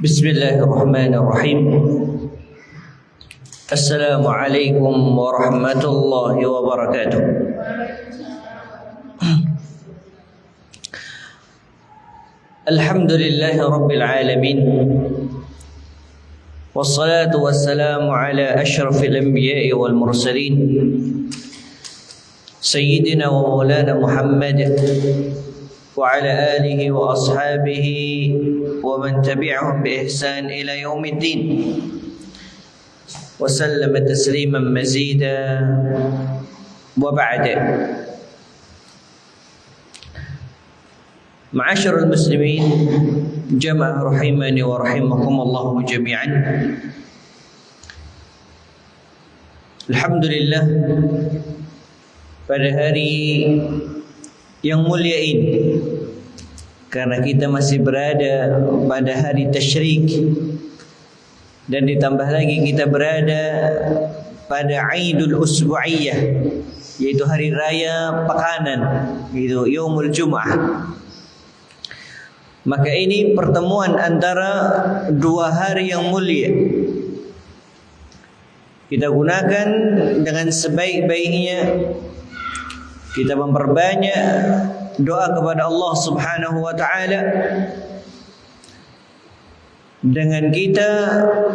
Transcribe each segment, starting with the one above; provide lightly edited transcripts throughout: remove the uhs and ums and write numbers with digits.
Bismillahirrahmanirrahim. Assalamualaikum warahmatullahi wabarakatuh. Alhamdulillahi rabbil alamin. Wassalatu wassalamu ala asyrafil anbiya'i wal mursalin Sayyidina wa maulana Muhammad wa ala alihi wa ashabihi wa man tabi'ahum bi ihsan ila yaumiddin wa sallama tasliman mazida wa ba'da. Ma'asyiral muslimin jamaah rahimani wa rahimakumullah jami'an. Alhamdulillah, pada hari yang mulia ini, karena kita masih berada pada hari tasyrik, dan ditambah lagi kita berada pada Aidul Usbu'iyah, yaitu hari raya pekanan, yaitu Yaumul Jum'ah. Maka ini pertemuan antara dua hari yang mulia. Kita gunakan dengan sebaik-baiknya. Kita memperbanyak doa kepada Allah Subhanahu wa taala, dengan kita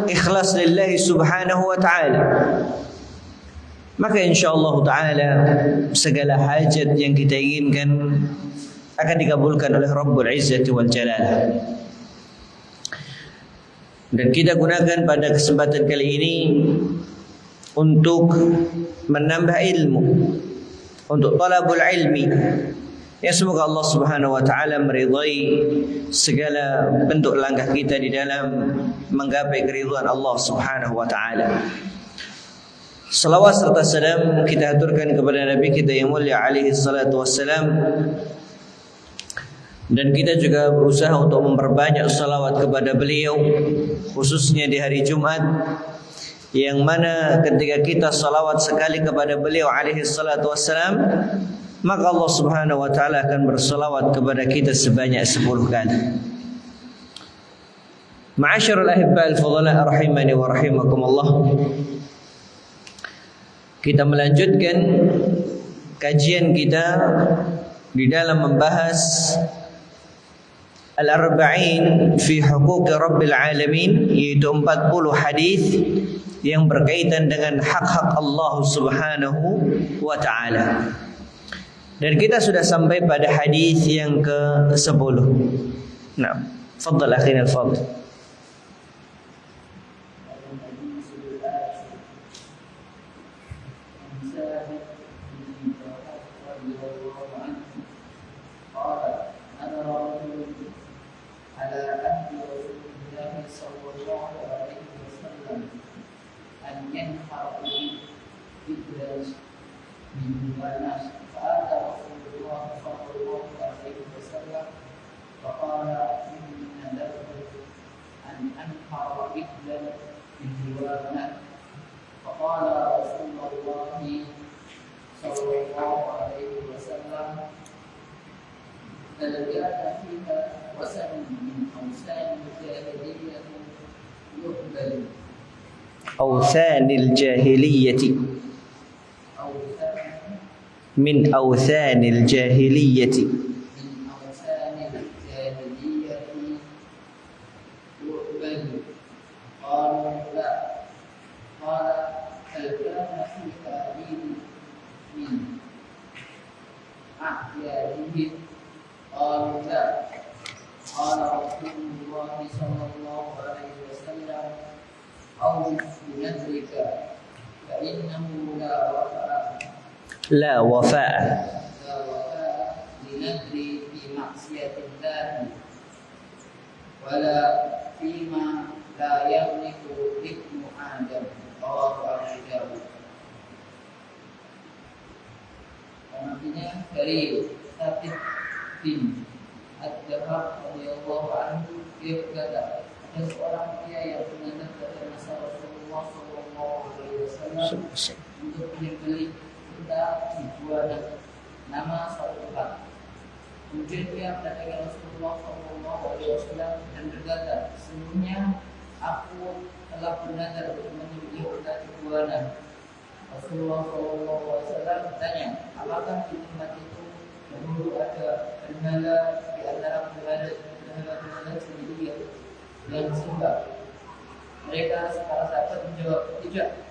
ikhlas lillahi Subhanahu wa taala, maka insyaallah taala segala hajat yang kita inginkan akan dikabulkan oleh Rabbul Izzati wal Jalal. Dan kita gunakan pada kesempatan kali ini untuk menambah ilmu, untuk talabul ilmi. Ya, semoga Allah Subhanahu wa taala meridai segala bentuk langkah kita di dalam menggapai keridhaan Allah Subhanahu wa taala. Salawat serta salam kita aturkan kepada Nabi kita yang mulia alaihi salatu wassalam. Dan kita juga berusaha untuk memperbanyak salawat kepada beliau, khususnya di hari Jumat, yang mana ketika kita salawat sekali kepada beliau alaihi salatu wassalam, maka Allah Subhanahu wa taala akan bersalawat kepada kita sebanyak 10 kali. Ma'asyiral ahibbal fadhala rahimani wa rahimakumullah. Kita melanjutkan kajian kita di dalam membahas Al-Arba'in fi Huquq Rabbil Alamin, yaitu 40 hadis yang berkaitan dengan hak-hak Allah Subhanahu wa taala. Dan kita sudah sampai pada hadis yang ke-10. Nah, fadhal akhina al-fadl. أوثان الجاهلية من أوثان الجاهلية يقبل. قالوا لا. قال هل كان فيك دين من أعيادهم؟ قالوا لا. قال رسول الله صلى الله عليه وسلم أو بنذرك فإنه لا وفاء لنذر في معصية الله ولا فيما لا يملك ابن آدم. رواه Abu Dawud. Namanya dari Thabit bin Ad-Dahab radhiyallahu anhu, dia berkata, ada seorang pria yang menghadap kepada masa Rasulullah SAW untuk menyembelih unta di buah nama suatu tempat. Kemudian dia mendatangi Rasulullah SAW dan berkata, sesungguhnya aku telah bernazar untuk menyembelih unta di buana. Rasulullah SAW bertanya, apakah di tempat itu dahulu ada berhala di antara berhala sendiri yang disembah? Mereka para sahabat menjawab, tidak.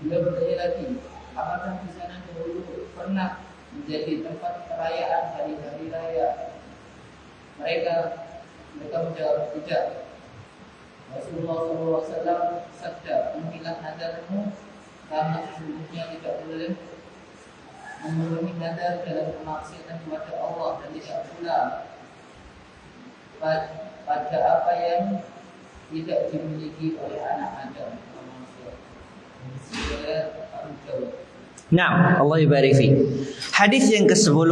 Beliau bertanya lagi, apakah di sana dahulu pernah menjadi tempat perayaan hari-hari raya? Mereka menjawab, tidak. Rasulullah SAW sabda, "Penuhilah nazarmu, karena sesungguhnya tidak boleh memenuhi nazar dalam kemaksiatan kepada Allah, dan tidak pula pada apa yang tidak dimiliki oleh anak Adam." Nah, Allah yubarik fi. Hadis yang ke-10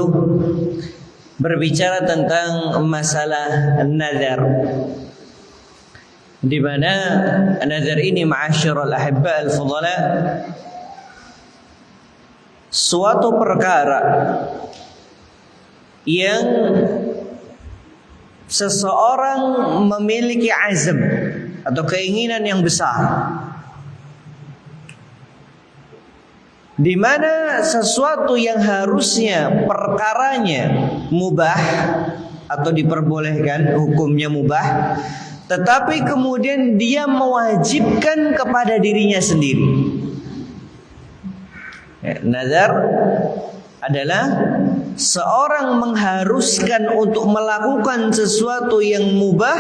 berbicara tentang masalah nazar, di mana nazar ini ma'asyiral ahibba al-fudala suatu perkara yang seseorang memiliki azam atau keinginan yang besar, di mana sesuatu yang harusnya perkaranya mubah atau diperbolehkan, hukumnya mubah, tetapi kemudian dia mewajibkan kepada dirinya sendiri. Nazar adalah seorang mengharuskan untuk melakukan sesuatu yang mubah.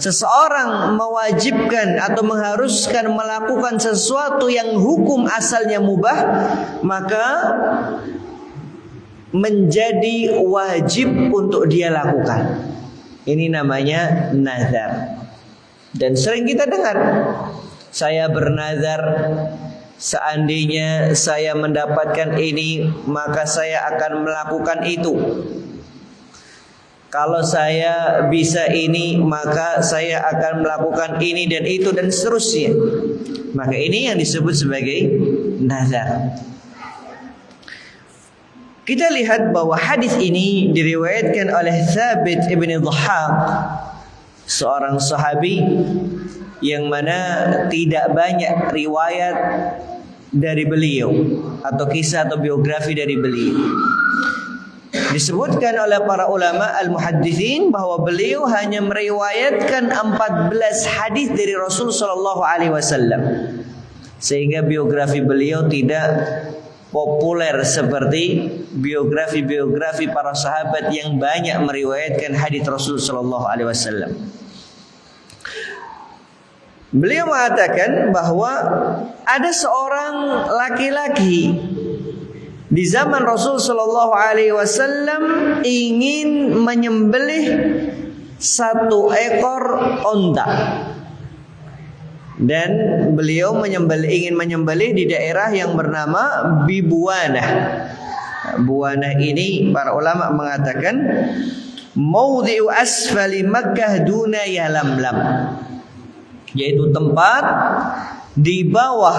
Seseorang mewajibkan atau mengharuskan melakukan sesuatu yang hukum asalnya mubah, maka menjadi wajib untuk dia lakukan. Ini namanya nazar. Dan sering kita dengar, saya bernazar, seandainya saya mendapatkan ini, maka saya akan melakukan itu. Kalau saya bisa ini, maka saya akan melakukan ini dan itu dan seterusnya. Maka ini yang disebut sebagai nazar. Kita lihat bahwa hadis ini diriwayatkan oleh Thabit ibn Dhahhak, seorang sahabi yang mana tidak banyak riwayat dari beliau atau kisah atau biografi dari beliau. Disebutkan oleh para ulama al-muhadditsin bahwa beliau hanya meriwayatkan 14 hadis dari Rasul sallallahu alaihi wasallam. Sehingga biografi beliau tidak populer seperti biografi-biografi para sahabat yang banyak meriwayatkan hadis Rasul sallallahu alaihi wasallam. Beliau mengatakan bahwa ada seorang laki-laki di zaman Rasul sallallahu alaihi wasallam ingin menyembelih satu ekor onta. Dan beliau ingin menyembelih di daerah yang bernama Bibuanah. Buanah ini para ulama mengatakan maudhi'u asfali Makkah duna Yalamlam, yaitu tempat di bawah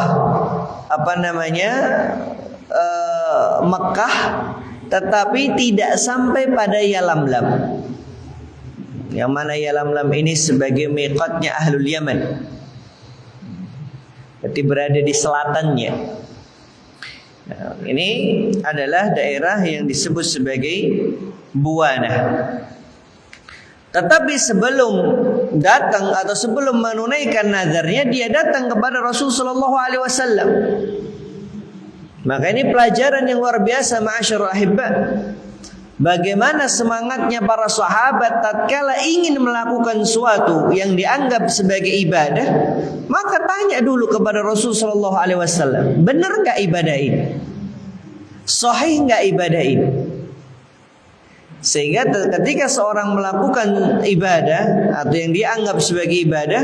Mekah, tetapi tidak sampai pada Yalamlam. Yang mana Yalamlam ini sebagai miqatnya ahlul Yaman, berarti berada di selatannya. Nah, ini adalah daerah yang disebut sebagai Buanah. Tetapi sebelum datang atau sebelum menunaikan nazarnya, dia datang kepada Rasul sallallahu alaihi wasallam. Maka ini pelajaran yang luar biasa, ma'asyarul ahibba. Bagaimana semangatnya para sahabat tatkala ingin melakukan suatu yang dianggap sebagai ibadah, maka tanya dulu kepada Rasul sallallahu alaihi wasallam, benar enggak ibadah ini? Sahih enggak ibadah ini? Sehingga ketika seorang melakukan ibadah atau yang dianggap sebagai ibadah,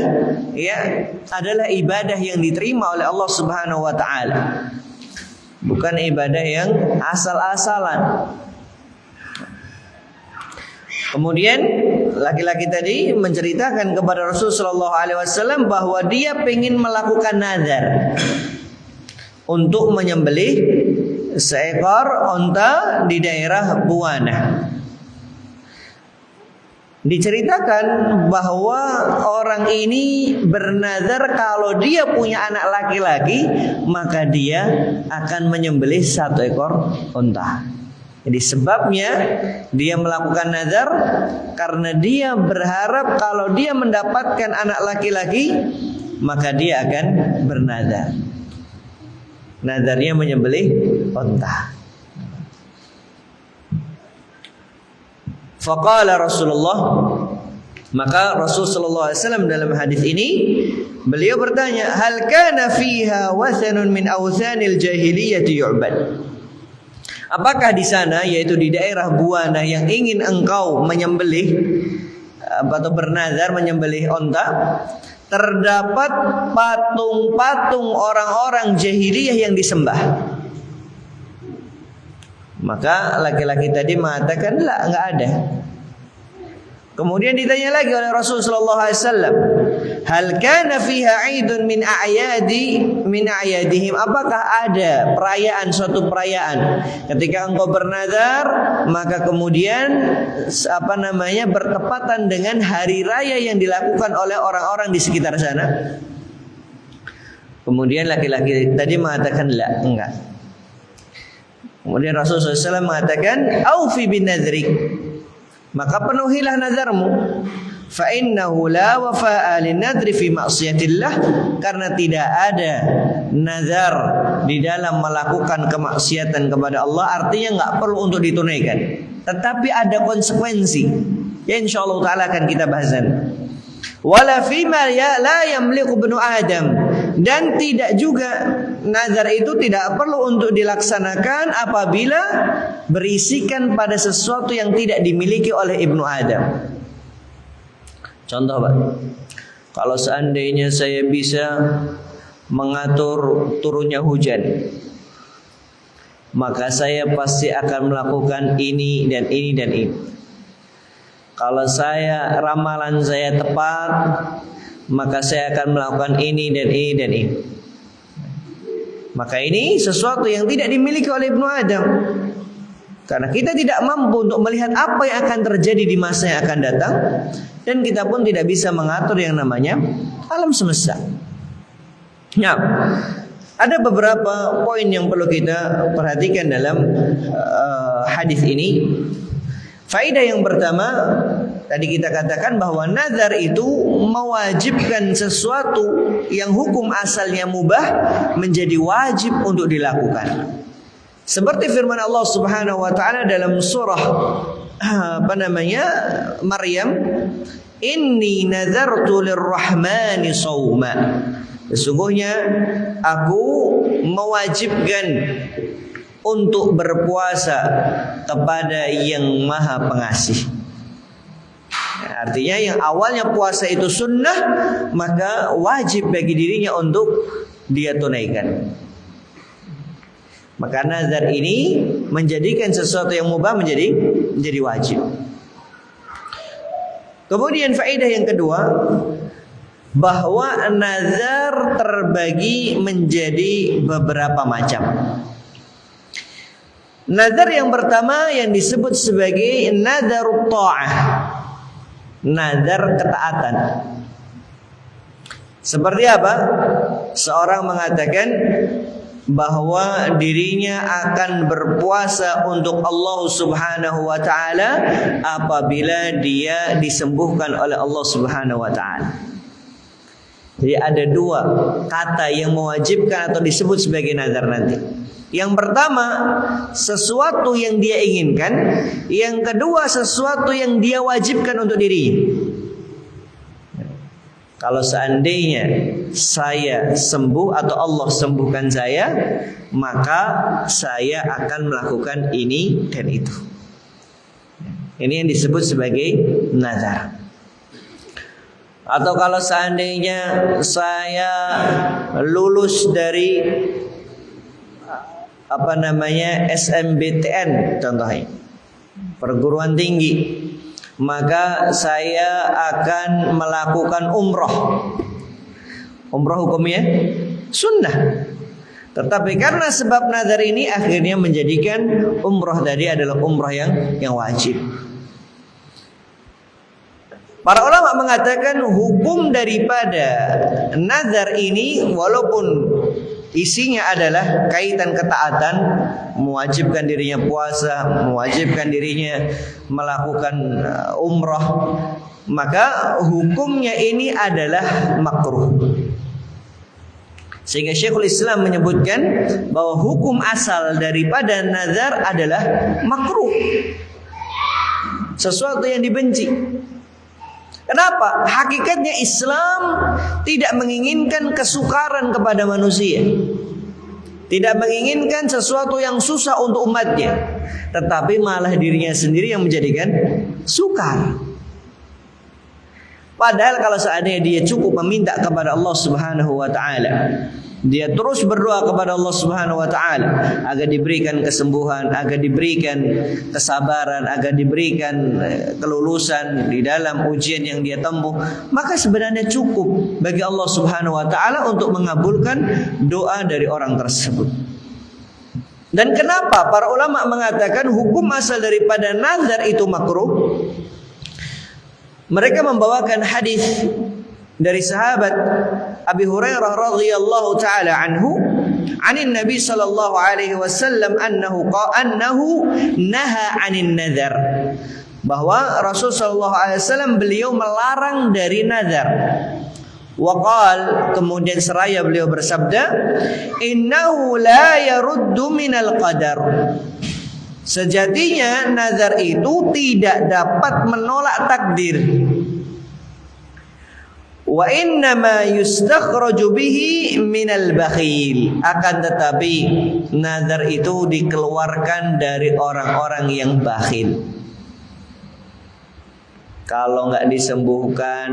ya, adalah ibadah yang diterima oleh Allah Subhanahu wa taala. Bukan ibadah yang asal-asalan. Kemudian laki-laki tadi menceritakan kepada Rasul sallallahu alaihi wasallam bahwa dia ingin melakukan nazar untuk menyembelih seekor unta di daerah Buwana. Diceritakan bahwa orang ini bernazar kalau dia punya anak laki-laki maka dia akan menyembelih 1 ekor unta. Jadi sebabnya dia melakukan nazar karena dia berharap kalau dia mendapatkan anak laki-laki maka dia akan bernazar. Nazarnya menyembelih unta. Faqala Rasulullah, maka Rasul sallallahu alaihi wasallam dalam hadis ini beliau bertanya, hal kana fiha wathanun min awthanil jahiliyati yu'bad? Apakah di sana, yaitu di daerah Buwana yang ingin engkau menyembelih atau bernazar menyembelih unta, terdapat patung-patung orang-orang jahiliyah yang disembah? Maka laki-laki tadi mengatakan, enggak ada. Kemudian ditanya lagi oleh Rasul sallallahu alaihi wasallam, hal kana fiha 'aidun min a'yadihim? Apakah ada suatu perayaan ketika engkau bernazar maka kemudian bertepatan dengan hari raya yang dilakukan oleh orang-orang di sekitar sana? Kemudian laki-laki tadi mengatakan enggak. Kemudian Rasulullah SAW mengatakan, aufi bin nadrik, maka penuhilah nazarmu. Fa innahu la wafa'a lin nadri fi ma'siyatillah, karena tidak ada nazar di dalam melakukan kemaksiatan kepada Allah, artinya enggak perlu untuk ditunaikan. Tetapi ada konsekuensi yang insyaallah taala akan kita bahasan. Wala fima la yamliku ibnu Adam, dan tidak juga nazar itu tidak perlu untuk dilaksanakan apabila berisikan pada sesuatu yang tidak dimiliki oleh ibnu Adam. Contoh Pak, kalau seandainya saya bisa mengatur turunnya hujan, maka saya pasti akan melakukan ini dan ini dan ini. Kalau ramalan saya tepat, maka saya akan melakukan ini dan ini dan ini. Maka ini sesuatu yang tidak dimiliki oleh ibnu Adam, karena kita tidak mampu untuk melihat apa yang akan terjadi di masa yang akan datang, dan kita pun tidak bisa mengatur yang namanya alam semesta. Nah, ada beberapa poin yang perlu kita perhatikan dalam hadis ini. Faedah yang pertama, tadi kita katakan bahwa nazar itu mewajibkan sesuatu yang hukum asalnya mubah menjadi wajib untuk dilakukan. Seperti firman Allah Subhanahu wa taala dalam surah Maryam, inni nazartu lirrahmani shauma. Sesungguhnya aku mewajibkan untuk berpuasa kepada yang Maha Pengasih. Artinya yang awalnya puasa itu sunnah, maka wajib bagi dirinya untuk dia tunaikan. Maka nazar ini menjadikan sesuatu yang mubah menjadi wajib. Kemudian faedah yang kedua, bahwa nazar terbagi menjadi beberapa macam. Nazar yang pertama yang disebut sebagai nazarut ta'ah, nazar ketaatan. Seperti apa? Seorang mengatakan bahwa dirinya akan berpuasa untuk Allah Subhanahu wa taala apabila dia disembuhkan oleh Allah Subhanahu wa taala. Jadi ada dua kata yang mewajibkan atau disebut sebagai nazar nanti. Yang pertama, sesuatu yang dia inginkan. Yang kedua, sesuatu yang dia wajibkan untuk dirinya. Kalau seandainya saya sembuh atau Allah sembuhkan saya, maka saya akan melakukan ini dan itu. Ini yang disebut sebagai nazar. Atau kalau seandainya saya lulus dari SMBTN contohnya, perguruan tinggi, maka saya akan melakukan umroh. Umroh hukumnya sunnah. Tetapi karena sebab nazar ini akhirnya menjadikan umrah tadi adalah umrah yang wajib. Para ulama mengatakan hukum daripada nazar ini walaupun isinya adalah kaitan ketaatan, mewajibkan dirinya puasa, mewajibkan dirinya melakukan umrah, maka hukumnya ini adalah makruh. Sehingga Syekhul Islam menyebutkan bahwa hukum asal daripada nazar adalah makruh, sesuatu yang dibenci. Kenapa? Hakikatnya Islam tidak menginginkan kesukaran kepada manusia, tidak menginginkan sesuatu yang susah untuk umatnya, tetapi malah dirinya sendiri yang menjadikan sukar. Padahal kalau seandainya dia cukup meminta kepada Allah Subhanahu wa taala, dia terus berdoa kepada Allah Subhanahu wa taala agar diberikan kesembuhan, agar diberikan kesabaran, agar diberikan kelulusan di dalam ujian yang dia tempuh, maka sebenarnya cukup bagi Allah Subhanahu wa taala untuk mengabulkan doa dari orang tersebut. Dan kenapa para ulama mengatakan hukum asal daripada nazar itu makruh? Mereka membawakan hadis dari sahabat Abi Hurairah radhiyallahu taala anhu, anin Nabi sallallahu alaihi wasallam annahu naha 'anil nadhar, bahwa Rasul sallallahu alaihi wasallam beliau melarang dari nazar. Waqal, kemudian seraya beliau bersabda, innahu la yaruddu minal qadar, sejatinya nazar itu tidak dapat menolak takdir. Wa innama yustakhraju bihi minal bakhil, akan tetapi nazar itu dikeluarkan dari orang-orang yang bakhil. Kalau nggak disembuhkan,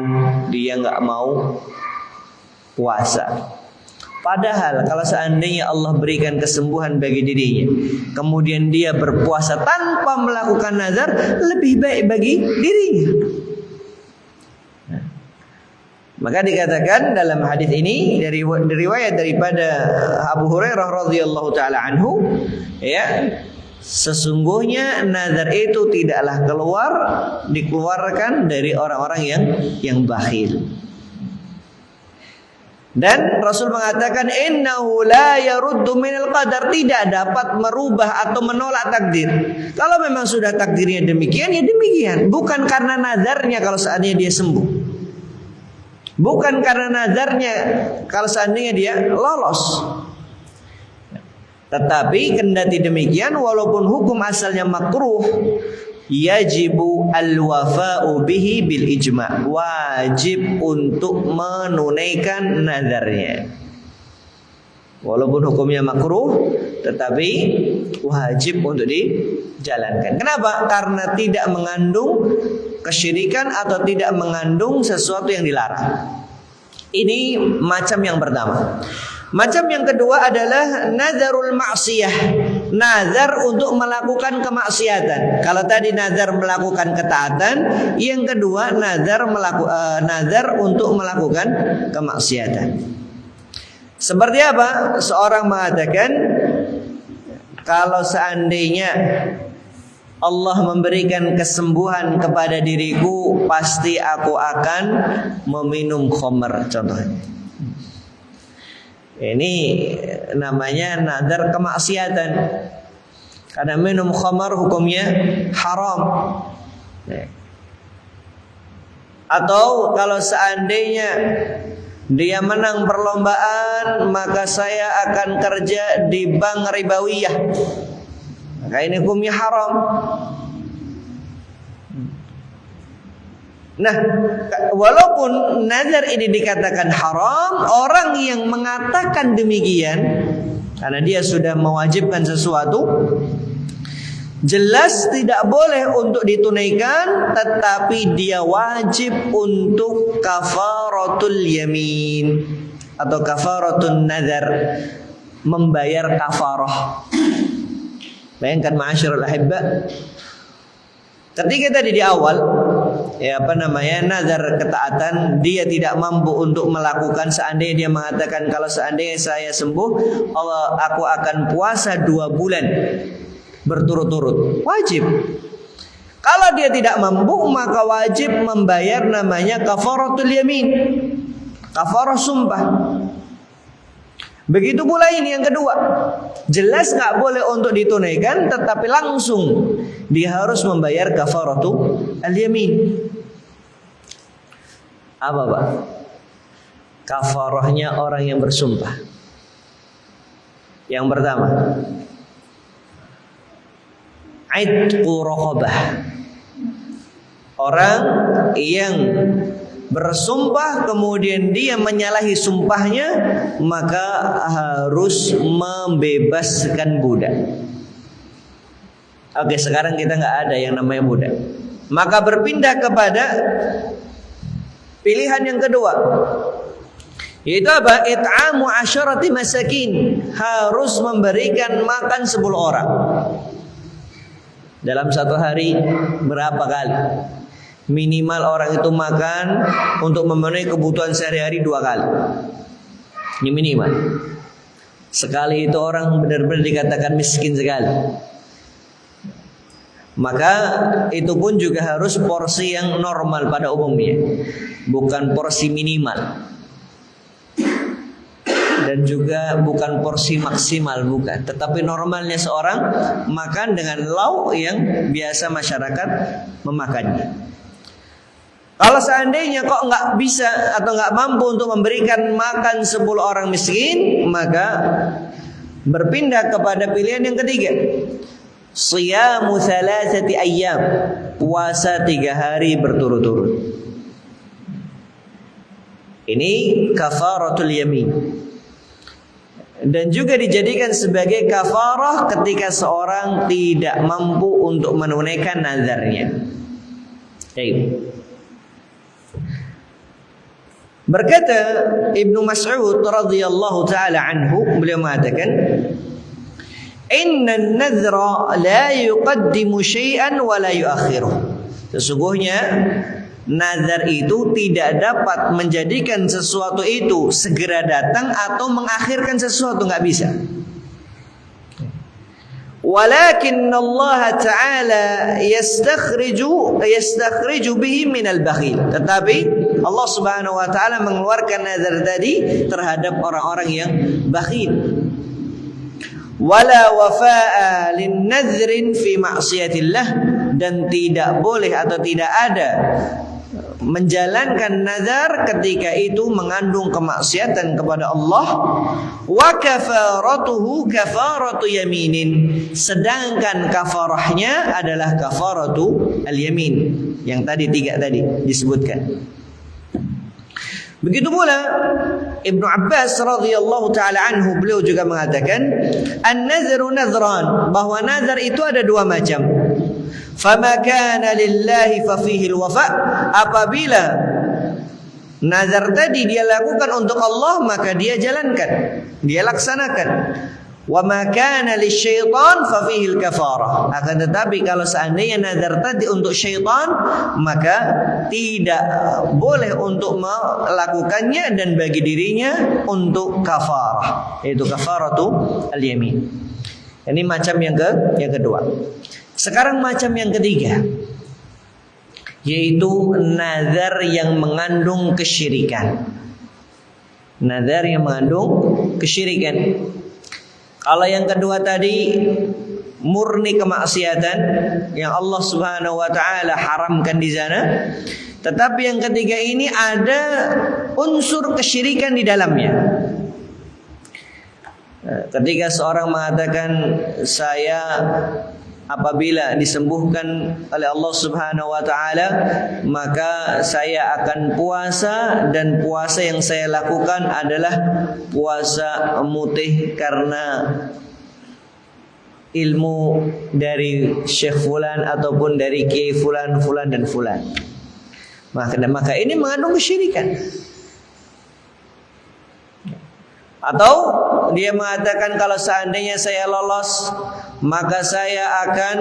dia nggak mau puasa. Padahal kalau seandainya Allah berikan kesembuhan bagi dirinya, kemudian dia berpuasa tanpa melakukan nazar, lebih baik bagi dirinya. Maka dikatakan dalam hadis ini dari riwayat daripada Abu Hurairah radhiyallahu taala anhu, ya, sesungguhnya nazar itu tidaklah dikeluarkan dari orang-orang yang bakhil. Dan Rasul mengatakan innahu la yaruddu minal qadar, tidak dapat merubah atau menolak takdir. Kalau memang sudah takdirnya demikian, ya demikian. Bukan karena nazarnya kalau seandainya dia sembuh, bukan karena nazarnya kalau seandainya dia lolos. Tetapi kendati demikian, walaupun hukum asalnya makruh, yajibu al-wafa'u bihi bil ijma', wajib untuk menunaikan nazarnya. Walaupun hukumnya makruh, tetapi wajib untuk dijalankan. Kenapa? Karena tidak mengandung kesyirikan atau tidak mengandung sesuatu yang dilarang. Ini macam yang pertama. Macam yang kedua adalah nazarul ma'siyah, nazar untuk melakukan kemaksiatan. Kalau tadi nazar melakukan ketaatan, yang kedua nazar untuk melakukan kemaksiatan. Seperti apa? Seorang mengatakan, kalau seandainya Allah memberikan kesembuhan kepada diriku, pasti aku akan meminum khamr, contohnya. Ini namanya nazar kemaksiatan, karena minum khamar hukumnya haram. Atau kalau seandainya dia menang perlombaan, maka saya akan kerja di bank ribawiyah, maka ini hukumnya haram. Nah, walaupun nazar ini dikatakan haram, orang yang mengatakan demikian karena dia sudah mewajibkan sesuatu, jelas tidak boleh untuk ditunaikan, tetapi dia wajib untuk kafaratul yamin atau kafaratul nazar, membayar kafarah. Bayangkan ma'asyiral ahibba, ketika tadi di awal nazar ketaatan dia tidak mampu untuk melakukan. Seandainya dia mengatakan kalau seandainya saya sembuh, aku akan puasa 2 bulan berturut-turut, wajib. Kalau dia tidak mampu, maka wajib membayar namanya kafaratul yamin, kafarah sumpah. Begitu pula ini yang kedua, jelas nggak boleh untuk ditunaikan, tetapi langsung dia harus membayar kafaratul yamin. Apa Pak? Kafarahnya orang yang bersumpah. Yang pertama, aitqu raqabah. Orang yang bersumpah kemudian dia menyalahi sumpahnya, maka harus membebaskan budak. Oke, sekarang kita nggak ada yang namanya budak, maka berpindah kepada pilihan yang kedua, yaitu apa? It'amu 'asharati masakin, harus memberikan makan 10 orang. Dalam satu hari berapa kali? Minimal orang itu makan untuk memenuhi kebutuhan sehari-hari 2 kali. Ini minimal. Sekali itu orang benar-benar dikatakan miskin sekali. Maka itu pun juga harus porsi yang normal pada umumnya, bukan porsi minimal. Dan juga bukan porsi maksimal, bukan. Tetapi normalnya seorang makan dengan lauk yang biasa masyarakat memakannya. Kalau seandainya kok nggak bisa atau nggak mampu untuk memberikan makan 10 orang miskin, maka berpindah kepada pilihan yang ketiga, siyamu 3 ayyam, puasa 3 hari berturut-turut. Ini kafaratul yamin. Dan juga dijadikan sebagai kafarah ketika seorang tidak mampu untuk menunaikan nazarnya. Baik. Berkata Ibnu Mas'ud radhiyallahu taala anhu, beliau mengatakan, "Inna an-nadhra la yuqaddimu syai'an wa la yu'akhiruh." Sesungguhnya nazar itu tidak dapat menjadikan sesuatu itu segera datang atau mengakhirkan sesuatu, nggak bisa. Walakin Allah Ta'ala yastakhriju bihi minal bakhil. Tetapi Allah Subhanahu wa taala mengeluarkan nazar tadi terhadap orang-orang yang bakhil. Wala wafa'a lin-nadhrin fi ma'siyatillah, dan tidak boleh atau tidak ada menjalankan nazar ketika itu mengandung kemaksiatan kepada Allah. Wa kafaratuhu kafaratu yaminin, sedangkan kafarahnya adalah kafaratu al-yamin yang tadi 3 tadi disebutkan. Begitu pula Ibnu Abbas radhiyallahu taala anhu, beliau juga mengatakan an-nadhru nadhran, bahwa nazar itu ada 2 macam. Fama kana lillahi fa fihi al-wafa, apabila nazar tadi dia lakukan untuk Allah, maka dia jalankan, dia laksanakan. Wa ma kana lisyaitan fa fihi al-kafarah, akan tetapi kalau seandainya nazar tadi untuk syaitan, maka tidak boleh untuk melakukannya dan bagi dirinya untuk kafarah, yaitu kafaratu al-yamin. Ini macam yang kedua. Sekarang macam yang ketiga, yaitu nazar yang mengandung kesyirikan. Nazar yang mengandung kesyirikan. Kalau yang kedua tadi murni kemaksiatan yang Allah Subhanahu wa taala haramkan di sana, tetapi yang ketiga ini ada unsur kesyirikan di dalamnya. Ketika seorang mengatakan, saya apabila disembuhkan oleh Allah Subhanahu wa taala, maka saya akan puasa, dan puasa yang saya lakukan adalah puasa mutih karena ilmu dari Syekh fulan ataupun dari Kiai fulan dan fulan. Maka ini mengandung kesyirikan. Atau dia mengatakan, kalau seandainya saya lolos, maka saya akan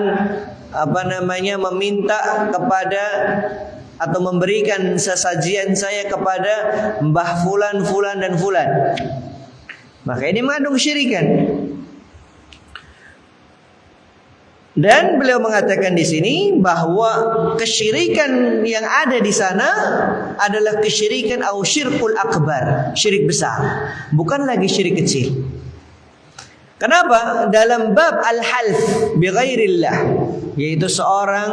meminta kepada atau memberikan sesajian saya kepada Mbah Fulan, Fulan dan Fulan. Maka ini mengandung kesyirikan. Dan beliau mengatakan di sini bahwa kesyirikan yang ada di sana adalah kesyirikan au syirkul akbar, syirik besar, bukan lagi syirik kecil. Kenapa? Dalam bab al-half bi ghairillah, yaitu seorang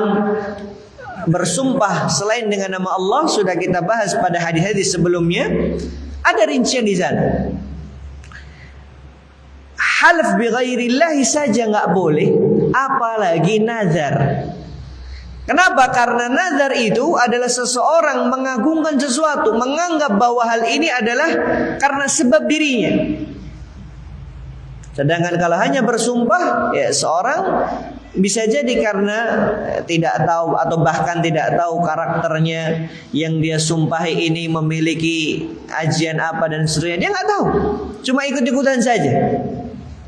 bersumpah selain dengan nama Allah, sudah kita bahas pada hadis-hadis sebelumnya, ada rincian di sana. Half bi ghairillahi saja nggak boleh, apalagi nazar. Kenapa? Karena nazar itu adalah seseorang mengagungkan sesuatu, menganggap bahwa hal ini adalah karena sebab dirinya. Sedangkan kalau hanya bersumpah, ya seorang bisa jadi karena tidak tahu atau bahkan tidak tahu karakternya yang dia sumpahi ini memiliki ajian apa dan seterusnya, dia nggak tahu, cuma ikut-ikutan saja.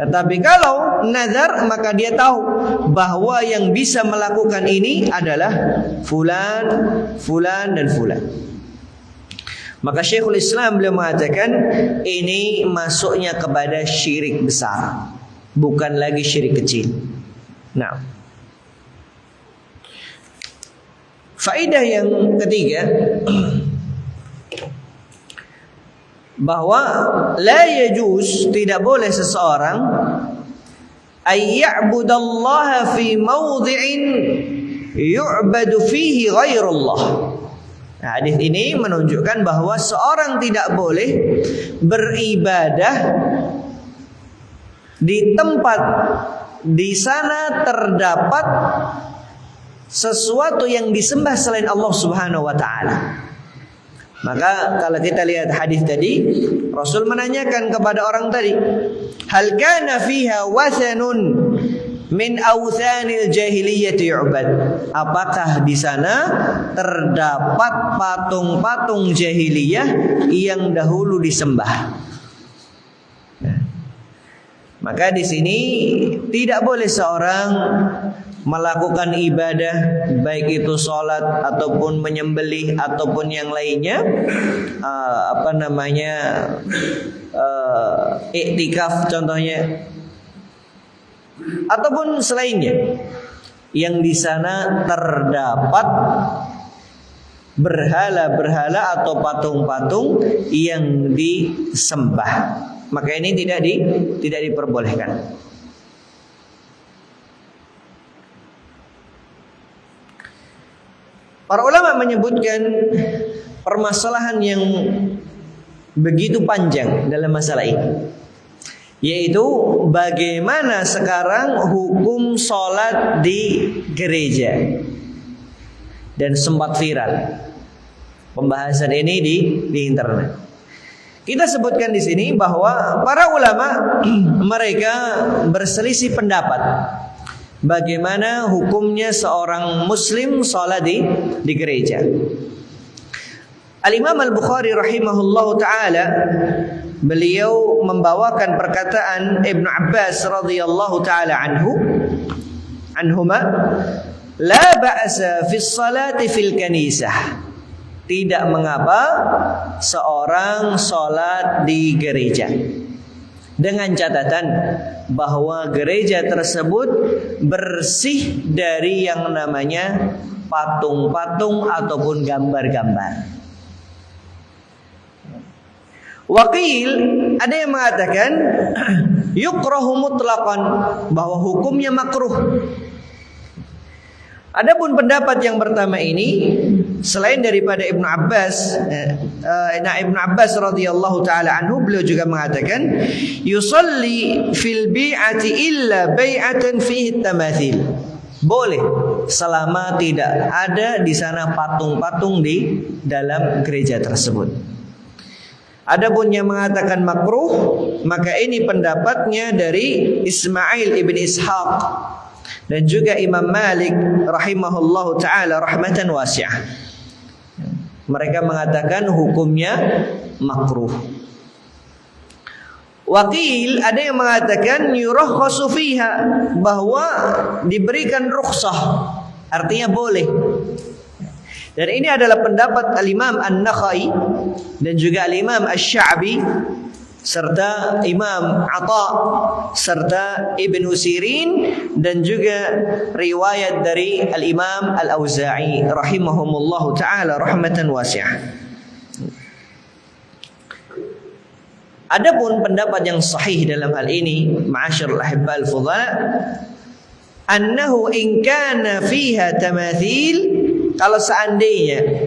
Tetapi kalau nazar, maka dia tahu bahwa yang bisa melakukan ini adalah fulan, fulan dan fulan. Maka Syekhul Islam beliau mengatakan ini masuknya kepada syirik besar, bukan lagi syirik kecil. Nah, faedah yang ketiga, bahwa la yajuz, tidak boleh seseorang ay ya'budallaha fi mawdhi'in yu'badu fihi ghairullah. Nah, hadis ini menunjukkan bahwa seorang tidak boleh beribadah di tempat di sana terdapat sesuatu yang disembah selain Allah Subhanahu wa taala. Maka kalau kita lihat hadis tadi, Rasul menanyakan kepada orang tadi, hal kana fiha wathanun min awthanil jahiliyyati yu'bad? Apakah di sana terdapat patung-patung jahiliyah yang dahulu disembah? Maka di sini tidak boleh seorang melakukan ibadah, baik itu sholat ataupun menyembelih ataupun yang lainnya, iktikaf contohnya, ataupun selainnya yang di sana terdapat berhala-berhala atau patung-patung yang disembah. Maka ini tidak diperbolehkan. Para ulama menyebutkan permasalahan yang begitu panjang dalam masalah ini, yaitu bagaimana sekarang hukum sholat di gereja. Dan sempat viral pembahasan ini di internet. Kita sebutkan di sini bahwa para ulama mereka berselisih pendapat bagaimana hukumnya seorang muslim sholat di gereja. Al-Imam Al-Bukhari rahimahullahu ta'ala, beliau membawakan perkataan Ibnu Abbas radhiyallahu ta'ala anhuma, la ba'sa fi sholati fil kanisah. Tidak mengapa seorang sholat di gereja, dengan catatan bahwa gereja tersebut bersih dari yang namanya patung-patung ataupun gambar-gambar. Wakil, ada yang mengatakan yukrahu mutlaqan, bahwa hukumnya makruh. Adapun pendapat yang pertama ini, selain daripada Ibnu Abbas, Ibnu Abbas radhiyallahu taala anhu, beliau juga mengatakan yusalli fil bi'ati illa bai'atan fihi tamathil. Boleh selama tidak ada di sana patung-patung di dalam gereja tersebut. Adapun yang mengatakan makruh, maka ini pendapatnya dari Ismail ibn Ishaq dan juga Imam Malik rahimahullahu ta'ala rahmatan wasi'ah. Mereka mengatakan hukumnya makruh. Wakil, ada yang mengatakan yurahhasu fiha, bahwa diberikan rukhsah, artinya boleh. Dan ini adalah pendapat Al-Imam An-Nakhai dan juga Al-Imam Asy-Sya'bi serta Imam Atha serta Ibnu Sirin dan juga riwayat dari Al-Imam Al-Auza'i rahimahumullahu taala rahmatan wasi'ah. Adapun pendapat yang sahih dalam hal ini, ma'asyiral ahibbal fudhala, annahu in kana fiha tamathil, kalau seandainya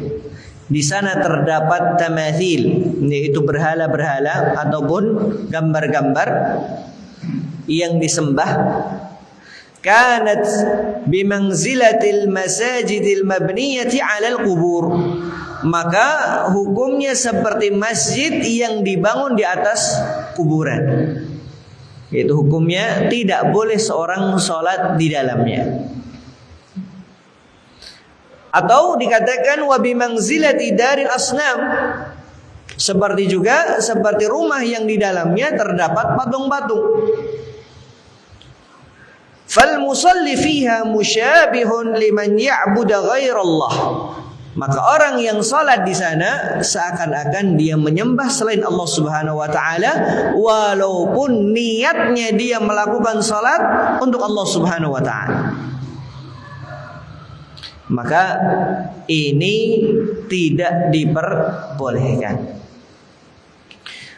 di sana terdapat tamathil, yaitu berhala-berhala ataupun gambar-gambar yang disembah, kanat bimanzilatil masajidil mabniyati 'alal qubur, maka hukumnya seperti masjid yang dibangun di atas kuburan. Yaitu hukumnya tidak boleh seorang sholat di dalamnya. Atau dikatakan wa bimanzilati daril asnam, seperti rumah yang di dalamnya terdapat patung-patung. Fal musalli fiha musyabihun liman ya'budu ghairallah, maka orang yang salat di sana seakan-akan dia menyembah selain Allah Subhanahu wa taala, walaupun niatnya dia melakukan salat untuk Allah Subhanahu wa taala. Maka ini tidak diperbolehkan.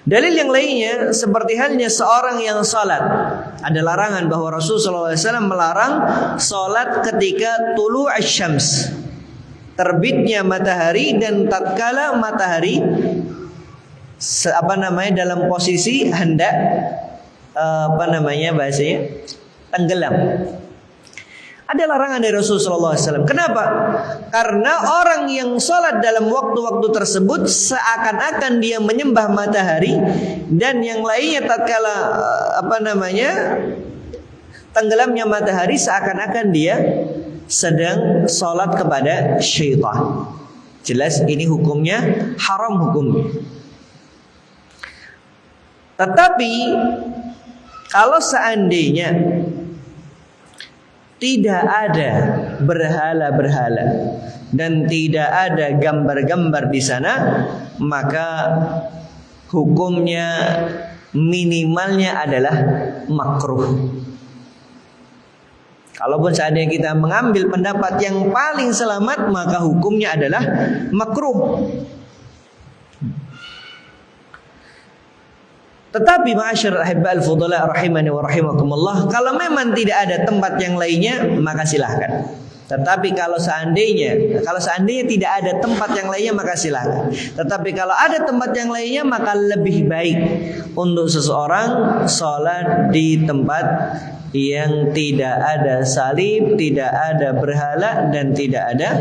Dalil yang lainnya seperti halnya seorang yang salat, ada larangan bahwa Rasulullah SAW melarang salat ketika tulu asy-syams, terbitnya matahari dan tatkala matahari dalam posisi hendak tenggelam. Ada larangan dari Rasulullah SAW. Kenapa? Karena orang yang sholat dalam waktu-waktu tersebut seakan-akan dia menyembah matahari, dan yang lainnya tatkala tenggelamnya matahari seakan-akan dia sedang sholat kepada syaitan. Jelas ini hukumnya haram hukumnya. Tetapi kalau seandainya tidak ada berhala-berhala dan tidak ada gambar-gambar di sana, maka hukumnya minimalnya adalah makruh. Kalaupun seandainya kita mengambil pendapat yang paling selamat, maka hukumnya adalah makruh. Tetapi ma'asyiral ahibbal fudhala rahimani wa rahimakumullah, kalau memang tidak ada tempat yang lainnya, maka silahkan. Tetapi kalau seandainya tidak ada tempat yang lainnya, maka silahkan. Tetapi kalau ada tempat yang lainnya, maka lebih baik untuk seseorang sholat di tempat yang tidak ada salib, tidak ada berhala, dan tidak ada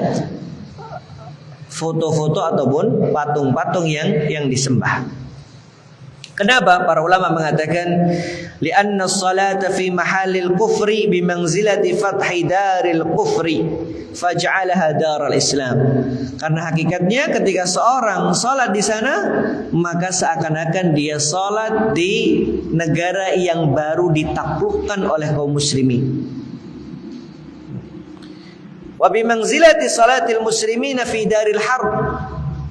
foto-foto ataupun patung-patung yang disembah. Kenapa para ulama mengatakan li'anna as-salata fi mahallil kufri bimanzilati fathi daril kufri faj'alaha daral Islam. Karena hakikatnya ketika seorang salat di sana, maka seakan-akan dia salat di negara yang baru ditaklukkan oleh kaum muslimin. Wa bimanzilati salatil muslimina fi daril harb.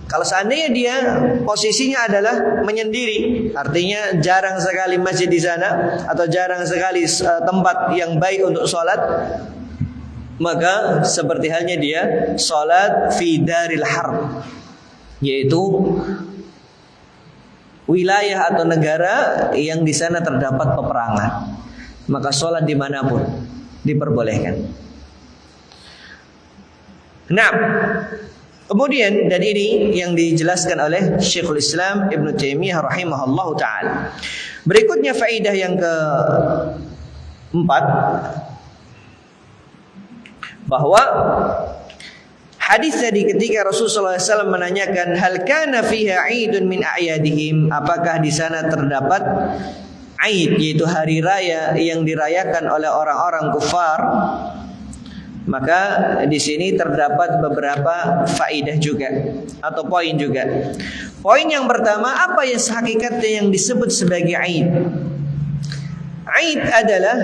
Kalau seandainya dia posisinya adalah menyendiri, artinya jarang sekali masjid di sana atau jarang sekali tempat yang baik untuk sholat, maka seperti halnya dia sholat fi daril harb, yaitu wilayah atau negara yang di sana terdapat peperangan. Maka sholat dimanapun diperbolehkan. Nah, kemudian dan ini yang dijelaskan oleh Syekhul Islam Ibnu Taimiyah rahimahullahu taala. Berikutnya faedah yang keempat, bahwa hadis tadi ketika Rasulullah SAW menanyakan hal kana fiha 'idun min a'yadihim, apakah di sana terdapat Aid, yaitu hari raya yang dirayakan oleh orang-orang kufar, maka di sini terdapat beberapa faedah juga atau poin juga. Poin yang pertama, apa yang hakikatnya yang disebut sebagai Aid? Aid adalah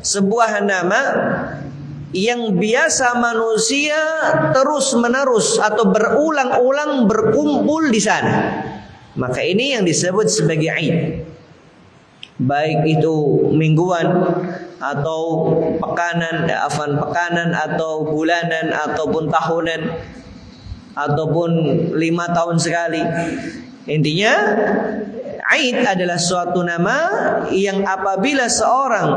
sebuah nama yang biasa manusia terus-menerus atau berulang-ulang berkumpul di sana. Maka ini yang disebut sebagai Aid. Baik itu mingguan atau pekanan atau bulanan ataupun tahunan ataupun 5 tahun sekali. Intinya Aid adalah suatu nama yang apabila seorang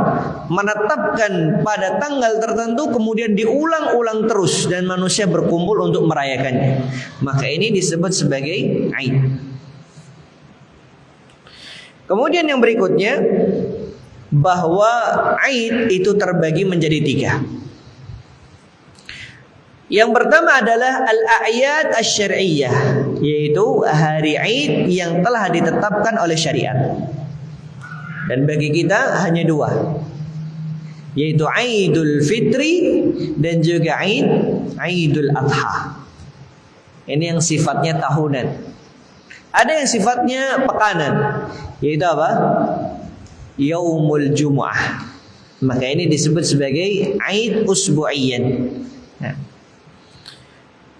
menetapkan pada tanggal tertentu kemudian diulang-ulang terus dan manusia berkumpul untuk merayakannya, maka ini disebut sebagai Aid. Kemudian yang berikutnya, bahwa Aid itu terbagi menjadi 3. Yang pertama adalah al-a'yad asy-syar'iyyah, yaitu hari Aid yang telah ditetapkan oleh syariat. Dan bagi kita hanya 2, yaitu Aidul Fitri dan juga Aidul Adha. Ini yang sifatnya tahunan. Ada yang sifatnya pekanan, yaitu apa? Yaumul Jumu'ah. Maka ini disebut sebagai Aid usbu'iyyan. Nah,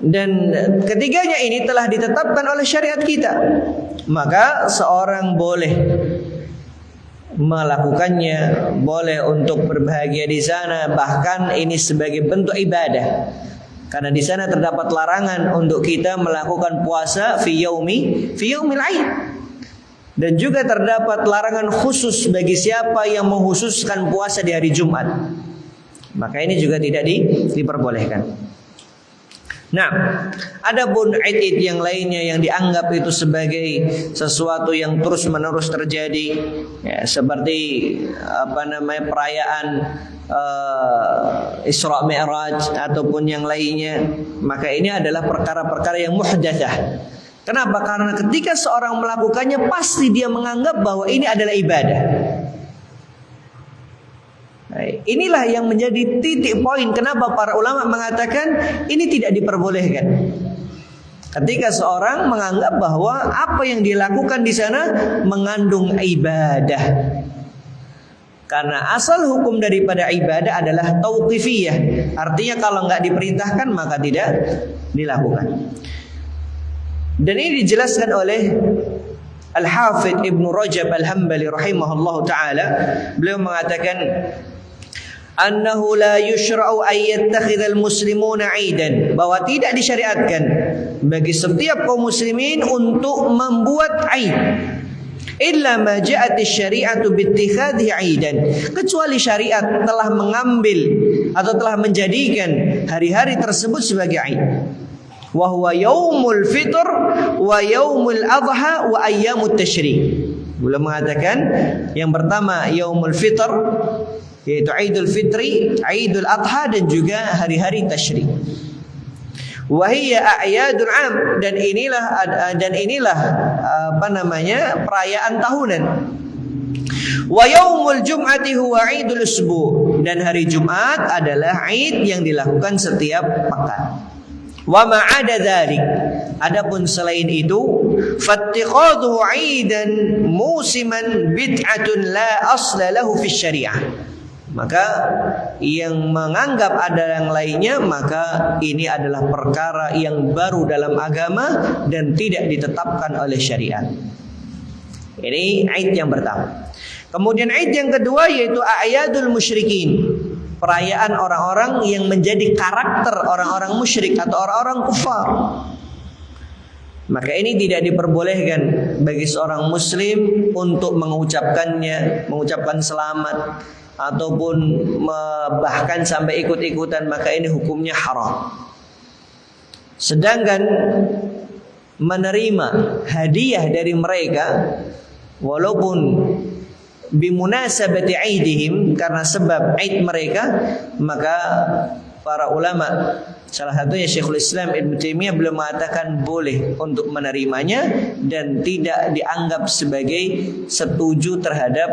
dan ketiganya ini telah ditetapkan oleh syariat kita, maka seorang boleh melakukannya, boleh untuk berbahagia di sana, bahkan ini sebagai bentuk ibadah. Karena di sana terdapat larangan untuk kita melakukan puasa fi yaumil Aid. Dan juga terdapat larangan khusus bagi siapa yang mengkhususkan puasa di hari Jumat. Maka ini juga tidak diperbolehkan. Nah, adapun Aid yang lainnya yang dianggap itu sebagai sesuatu yang terus-menerus terjadi, ya, seperti perayaan Isra Mi'raj ataupun yang lainnya, maka ini adalah perkara-perkara yang muhdatsah. Kenapa? Karena ketika seorang melakukannya pasti dia menganggap bahwa ini adalah ibadah. Nah, inilah yang menjadi titik poin kenapa para ulama mengatakan ini tidak diperbolehkan. Ketika seorang menganggap bahwa apa yang dilakukan di sana mengandung ibadah. Karena asal hukum daripada ibadah adalah tauqifiyah. Artinya kalau nggak diperintahkan maka tidak dilakukan. Dan ini dijelaskan oleh Al-Hafidh Ibnu Rajab Al-Hambali rahimahullahu taala. Beliau mengatakan annahu la yushra'u an yattakhidhal muslimuna 'aidan, bahwa tidak disyariatkan bagi setiap kaum muslimin untuk membuat Aid illa ma ja'at asy-syari'atu bittikhadhi 'aidan, kecuali syariat telah mengambil atau telah menjadikan hari-hari tersebut sebagai Aid. Wa huwa yaumul fitr wa yaumul adha wa ayyamut tasyrik. Beliau mengatakan yang pertama yaumul fitr, yaitu Aidul Fitri, Aidul Adha dan juga hari-hari tasyrik. Wa hiya a'yadul 'am, dan inilah perayaan tahunan. Wa yaumul jum'ati huwa Aidul usbu', dan hari Jumat adalah Aid yang dilakukan setiap pekan. Wa ma'ada dzalik, adapun selain itu, fattikhadhu 'aidan musiman bid'atun la asla lahu fi syariah. Maka yang menganggap ada yang lainnya, maka ini adalah perkara yang baru dalam agama dan tidak ditetapkan oleh syariat. Ini Aid yang pertama. Kemudian Aid yang kedua yaitu a'yadul musyrikin, perayaan orang-orang yang menjadi karakter orang-orang musyrik atau orang-orang kufar. Maka ini tidak diperbolehkan bagi seorang muslim untuk mengucapkan selamat ataupun bahkan sampai ikut-ikutan, maka ini hukumnya haram. Sedangkan menerima hadiah dari mereka walaupun bimunasabati aidihim, karena sebab aid mereka, maka para ulama, salah satunya Syekhul Islam Ibnu Taimiyah, beliau mengatakan boleh untuk menerimanya dan tidak dianggap sebagai setuju terhadap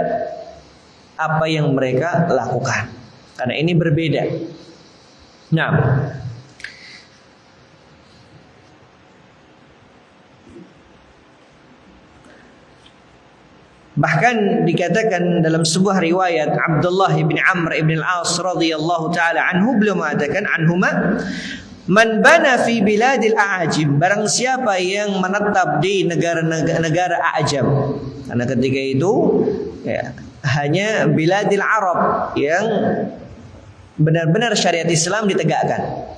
apa yang mereka lakukan, karena ini berbeda. Nah, Bahkan dikatakan dalam sebuah riwayat Abdullah bin Amr bin al-As radhiyallahu taala anhu, beliau mengatakan anhuma, man bana fi biladil a'ajim, barang siapa yang menetap di negara a'jam. Karena ketika itu ya, hanya biladil Arab yang benar-benar syariat Islam ditegakkan.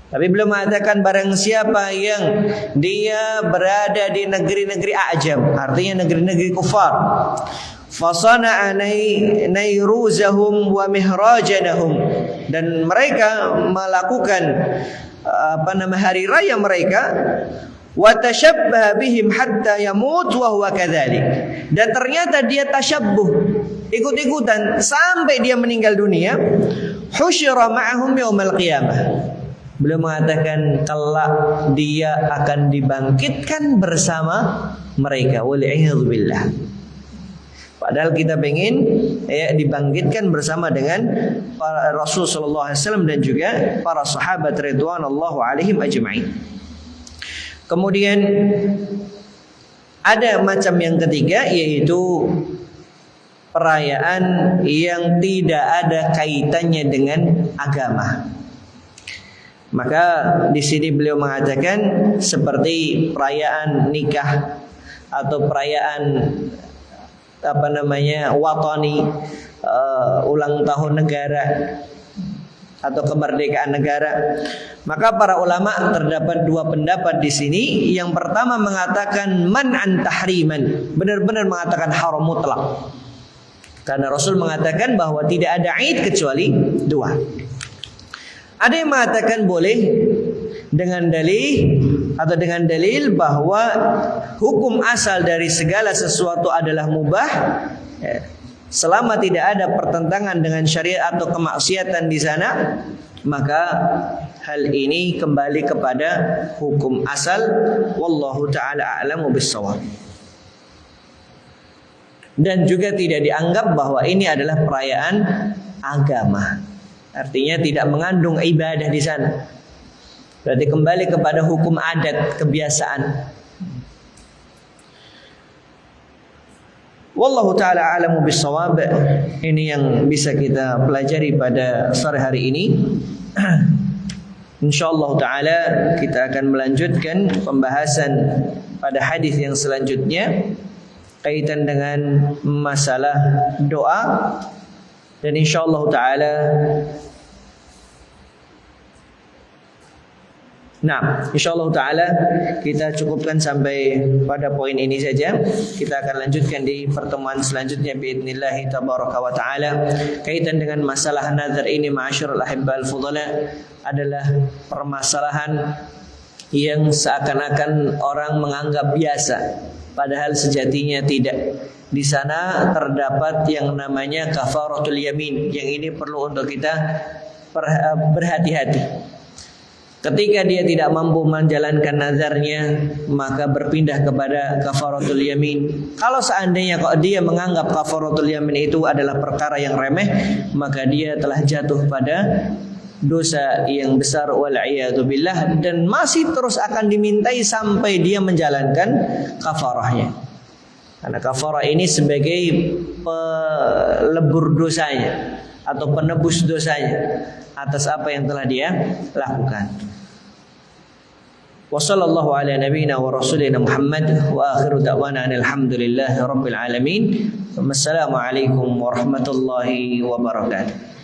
Tapi beliau mengatakan barang siapa yang dia berada di negeri-negeri a'jam, artinya negeri-negeri kufar, fasana'a nayruzahum wa mihrajanahum, dan mereka melakukan hari raya mereka, wa tashabbaha bihim hatta yamut wa huwa kadzalik, dan ternyata dia tasyabbuh, ikut-ikutan sampai dia meninggal dunia, husyira ma'ahum yaumal qiyamah. Beliau mengatakan kelak dia akan dibangkitkan bersama mereka. Wal'iyadzubillah. Padahal kita ingin dibangkitkan bersama dengan para Rasul sallallahu alaihi wasallam dan juga para sahabat ridwanullahu alaihim ajma'in. Kemudian ada macam yang ketiga, yaitu perayaan yang tidak ada kaitannya dengan agama. Maka di sini beliau mengatakan seperti perayaan nikah atau perayaan watani, ulang tahun negara atau kemerdekaan negara. Maka para ulama terdapat dua pendapat di sini. Yang pertama mengatakan man'an tahriman, benar-benar mengatakan haram mutlak. Karena Rasul mengatakan bahwa tidak ada Id kecuali dua. Ada yang mengatakan boleh dengan dalil bahwa hukum asal dari segala sesuatu adalah mubah, selama tidak ada pertentangan dengan syariat atau kemaksiatan di sana, maka hal ini kembali kepada hukum asal. Wallahu taala a'lamu bissawab. Dan juga tidak dianggap bahwa ini adalah perayaan agama. Artinya tidak mengandung ibadah di sana. Berarti kembali kepada hukum adat, kebiasaan. Wallahu taala a'lamu bissawab. Ini yang bisa kita pelajari pada sore hari ini. Insyaallah taala kita akan melanjutkan pembahasan pada hadis yang selanjutnya kaitan dengan masalah doa. Dan insyaallah taala insyaallah taala kita cukupkan sampai pada poin ini saja. Kita akan lanjutkan di pertemuan selanjutnya biidznillah tabaraka wa taala. Kaitan dengan masalah nazar ini, ma'asyiral ahibbal fudhala, adalah permasalahan yang seakan-akan orang menganggap biasa, padahal sejatinya tidak. Di sana terdapat yang namanya kafaratul yamin. Yang ini perlu untuk kita berhati-hati. Ketika dia tidak mampu menjalankan nazarnya, maka berpindah kepada kafaratul yamin. Kalau seandainya dia menganggap kafaratul yamin itu adalah perkara yang remeh, maka dia telah jatuh pada dosa yang besar, wal'iyadzubillah, dan masih terus akan dimintai sampai dia menjalankan kafarahnya. Karena kafarah ini sebagai pelebur dosanya atau penebus dosanya atas apa yang telah dia lakukan. Wa sallallahu ala nabiyyina wa rasulina Muhammad wa akhiru da'wana alhamdulillahi rabbil alamin. Wassalamu alaikum warahmatullahi wabarakatuh.